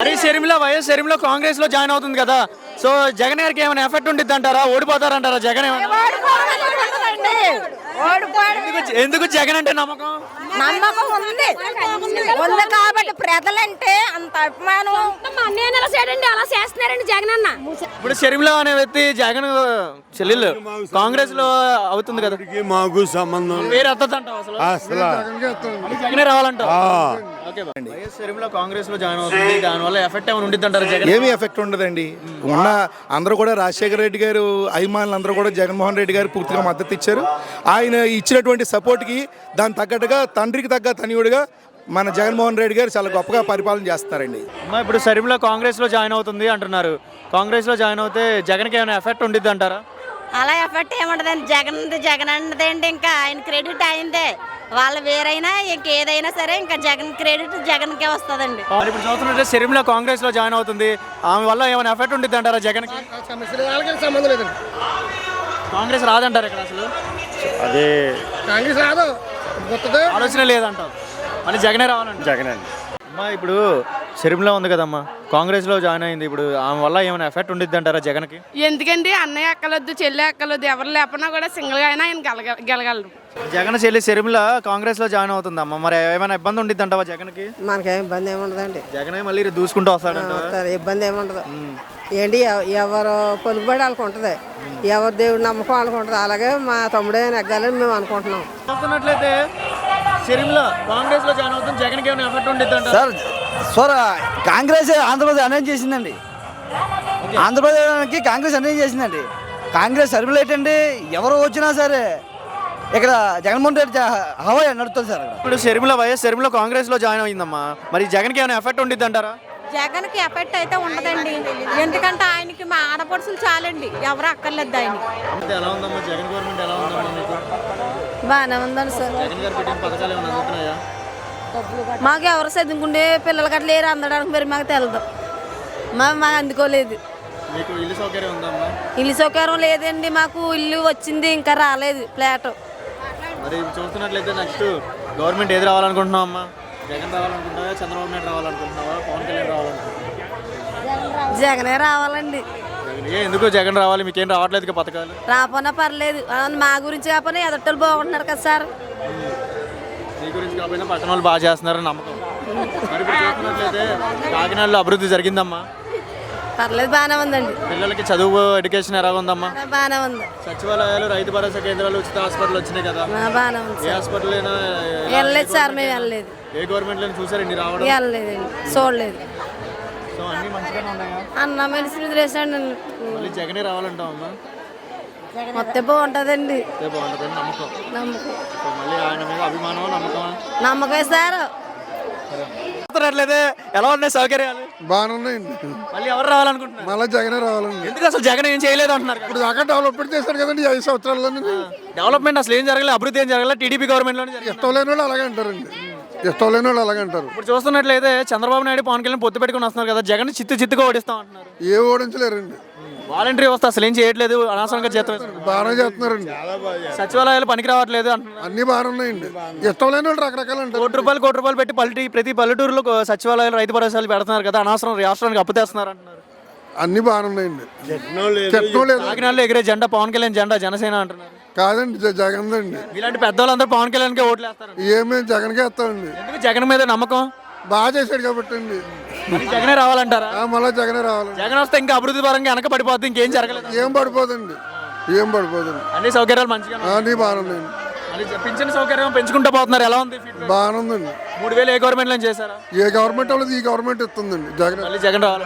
మరి వైఎస్ షర్మిల కాంగ్రెస్ లో జాయిన్ అవుతుంది కదా, సో జగన్ గారికి ఏమైనా ఎఫెక్ట్ ఉంటుంది అంటారా? ఓడిపోతారంటారా జగన్? ఎందుకు జగన్ అంటే నమ్మకం ఉంది కాబట్టి ప్రజలంటే అంత అభిమానం. అలా చేస్తున్నారండి జగన్ అన్న. ఇప్పుడు షర్మిల అనే వ్యక్తి జగన్ చెల్లెలు కాంగ్రెస్ లో అవుతుంది కదా, మాకు సంబంధం వేరే అసలు జగనే రావాలంట. వైఎస్ షర్మిల కాంగ్రెస్ లో జాయిన్ అవుతుంది, దానివల్ల ఎఫెక్ట్ ఏమైనా ఉంటుంది అంటారా జగన్? ఏమీ ఎఫెక్ట్ ఉండదండి. ఉన్న అందరూ కూడా రాజశేఖర రెడ్డి గారు అభిమానులు అందరూ కూడా జగన్మోహన్ రెడ్డి గారు పూర్తిగా మద్దతు ఇచ్చారు. ఆయన ఇచ్చినటువంటి సపోర్ట్కి దాని తగ్గట్టుగా తండ్రికి తగ్గ తనయుడిగా మన జగన్మోహన్ రెడ్డి గారు చాలా గొప్పగా పరిపాలన చేస్తున్నారండి. ఇప్పుడు షర్మిల కాంగ్రెస్ లో జాయిన్ అవుతుంది అంటున్నారు, కాంగ్రెస్ లో జాయిన్ అవుతే జగన్కి ఏమైనా ఎఫెక్ట్ ఉంటుంది అంటారా? అలా ఎఫెక్ట్ ఏముండదండి. జగన్ అన్నదండి, ఇంకా ఆయన క్రెడిట్ అయిందే. వాళ్ళు వేరైనా ఇంకేదైనా సరే ఇంకా జగన్ క్రెడిట్ జగన్కే వస్తుందండి. ఇప్పుడు చూస్తున్నట్టే షర్మిల కాంగ్రెస్ లో జాయిన్ అవుతుంది, ఆమె వల్ల ఏమైనా ఎఫెక్ట్ ఉంటుంది అంటారా జగన్? సంబంధం లేదండి. కాంగ్రెస్ రాదంటారు ఇక్కడ అసలు, అదే కాంగ్రెస్ రాదు, ఆలోచన లేదంటారు, మళ్ళీ జగనే రావాలంట. జగన్ అండి. అమ్మా ఇప్పుడు షర్మిల ఉంది కదమ్మా, కాంగ్రెస్ లో జాయిన్ అయింది, ఇప్పుడు ఆమె వల్ల ఏమైనా ఎఫెక్ట్ ఉంటుంది అంటారా జగన్కి? ఎందుకండి అన్నయ్య అక్కలొద్దు, చెల్లి అక్కలొద్దు, ఎవరు లేకపోయినా కూడా సింగిల్ గా అయినా ఆయన గెలగలరు. జగన్ చెల్లి షర్మిల కాంగ్రెస్ లో జాయిన్ అవుతుందమ్మా, మరి ఏమైనా ఇబ్బంది ఉంటుంది అంటావా జగన్కి? మనకేం ఇబ్బంది ఏముండదండి. జగనే మళ్ళీ దూసుకుంటూ వస్తాడంట, ఇబ్బంది ఏముండదు. ఏంటి ఎవరు పలుకుబడి వాళ్ళకి ఉంటుంది, ఎవరు దేవుడు నమ్మకం వాళ్ళకి ఉంటుంది. అలాగే మా తమ్ముడే నెగ్గాలని మేము అనుకుంటున్నాం. చూస్తున్నట్లయితే షర్మిల కాంగ్రెస్ లో జాయిన్ అవుతుంది, జగన్కి ఏమైనా ఎఫెక్ట్ ఉంటుంది అంటారా? సార్ కాంగ్రెస్ ఆంధ్రప్రదేశ్ అన్యాయం చేసిందండి. ఆంధ్రప్రదేశ్కి కాంగ్రెస్ అన్యాయం చేసిందండి. కాంగ్రెస్ సర్వీలు ఏంటండి, ఎవరు వచ్చినా సరే ఇక్కడ జగన్మోహన్ రెడ్డి హవా నడుస్తుంది సార్. ఇప్పుడు వైఎస్ షర్మిల కాంగ్రెస్ లో జాయిన్ అయిందమ్మా, మరి జగన్కి ఏమైనా ఎఫెక్ట్ ఉంటుంది అంటారా? జగన్కి ఎఫెక్ట్ అయితే ఉండదండి, ఎందుకంటే ఆయనకి మా ఆడపడుచులు చాలండి, ఎవరు అక్కర్లేదు ఆయనకి. ఎలా ఉందమ్మా జగన్ గవర్నమెంట్, ఎలా ఉందమ్మా మీకు? బాగానే ఉందండి సార్. జగన్ గారు పెట్టిన పథకాలు ఏమైనా అందుతున్నాయా? మాకు ఎవరు చదువుకుంటే పిల్లలు గట్ల లేరు అందడానికి మరి మాకు తెలదు, మాకు అందుకోలేదు. మీకు ఇల్లు సౌకర్యం ఉందమ్మా? ఇల్లు సౌకర్యం లేదండి, మాకు ఇల్లు వచ్చింది ఇంకా రాలేదు ఫ్లాట్. మరి చూస్తున్నట్లయితే నెక్స్ట్ గవర్నమెంట్ ఏది రావాలనుకుంటున్నావు అమ్మా? జగన్ రావాలనుకుంటున్నావా, చంద్రబాబు నాయుడు రావాలనుకుంటున్నావా, పవన్ కళ్యాణ్ రావాలనుకుంటున్నావా? జగనే రావాలండి. ఎందుకు జగన్ రావాలి, మీకేం రావట్లేదు పథకాలు? రాపోనా పర్లేదు, మా గురించి కాకపోయినా ఎదటోళ్ళు బాగుంటున్నారు కదా సార్. మీ గురించి కాకపోయినా పట్టణ వాళ్ళు బాగా చేస్తున్నారని నమ్మకం. మరి ఇప్పుడు చూస్తున్నట్లయితే కాకినాడలో అభివృద్ధి జరిగిందమ్మా? పర్లేదు, బాగానే ఉందండి. పిల్లలకి చదువు ఎడ్యుకేషన్ ఎలా ఉందమ్మా? బాగానే ఉంది. సచివాలయాలు, రైతు భరోసా కేంద్రాలు, ఉచిత హాస్పిటల్ వచ్చినాయి కదా, బాగానే ఉంది. ఏ హాస్పిటల్ అయినా వెళ్ళలేదు సార్, మేము వెళ్ళలేదు. ఏ గవర్నమెంట్ లో చూసారు ఇన్ని రావడం? వెళ్ళలేదండి, చూడలేదు. సో అన్ని మంచిగానే ఉన్నాయా? అన్న మెడిసిన్ వదిలేసాడు. మళ్ళీ జగనే రావాలంటావమ్మా? మొత్తం బాగుంటుందండి. బాగుంటుందని నమ్మకం. నమ్మకం. సో మళ్ళీ ఆయన మీద అభిమానం, నమ్మకమా? నమ్మకం సార్. ఎలా ఉన్నాయి సౌకర్యాలు? బాగానే ఉన్నాయండి. మళ్ళీ ఎవరు రావాలనుకుంటున్నారు? మళ్ళీ జగనే రావాలండి. ఎందుకు అసలు జగన్ ఏం చేయలేదు అంటున్నారు? ఇప్పుడు దాకా డెవలప్మెంట్ చేశారు కదండి 5 సంవత్సరాల్లో. డెవలప్మెంట్ అసలు ఏం జరగలేదు, అభివృద్ధి ఏం జరగలేదు, టీడీపీ గవర్నమెంట్ లోనే జరిగింది. ఇష్టం లేని వాళ్ళు అలాగే అంటారండి, ఇష్టం లేని వాళ్ళు అలాగే అంటారు. ఇప్పుడు చూస్తున్నట్లయితే చంద్రబాబు నాయుడు, పవన్ కళ్యాణ్ పొత్తు పెట్టుకుని వస్తున్నారు కదా, జగన్ చిత్తుగా ఓడిస్తాం అంటున్నారు. ఏ ఓడించలేరండి. వాలంటరీ వ్యవస్థ అసలు ఏం చేయట్లేదు, అనవసరంగా జీతం బాగానే చేస్తున్నారండి. సచివాలయాలు పనికి రావట్లేదు అంటున్నారు. అన్ని బాగానే ఉన్నాయండి. ఇష్టం లేని వాళ్ళు రకరకాలు అంటారు. కోటి రూపాయలు పెట్టి ప్రతి పల్లెటూరులో సచివాలయాలు, రైతు భరోసాలు పెడుతున్నారు కదా, అనవసరం రాష్ట్రానికి అప్పు తెస్తున్నారు అంటున్నారు. అన్ని బాగానే ఉన్నాయండి. కాకినాడలో ఎగిరే జెండా పవన్ కళ్యాణ్ జెండా, జనసేన అంటున్నారు. కాదండి, జగన్ అండి. ఇలాంటి పెద్దవాళ్ళందరూ పవన్ కళ్యాణ్కే ఓట్లు వేస్తారు. ఏమేమి జగన్కే వేస్తామండి. ఎందుకు జగన్ మీద నమ్మకం? బాగా చేశాడు కాబట్టి అండి. జగనే రావాలంటారా? మళ్ళీ జగనే రావాలి. జగన్ వస్తే ఇంకా అభివృద్ధి పరంగా వెనక పడిపోతుంది, ఇంకేం జరగలేదు. ఏం పడిపోదండి, ఏం పడిపోదండి. అన్ని సౌకర్యాలు మంచిగా, అన్ని బాగానే ఉన్నాయండి. పింఛన్ సౌకర్యం పెంచుకుంటూ పోతున్నారు, ఎలా ఉంది? బాగానే ఉందండి. 3000 ఏ గవర్నమెంట్ లో చేశారా? ఏ గవర్నమెంట్ వాళ్ళది ఈ గవర్నమెంట్ ఇస్తుందండి. జగన్ మళ్ళీ జగన్ రావాలి.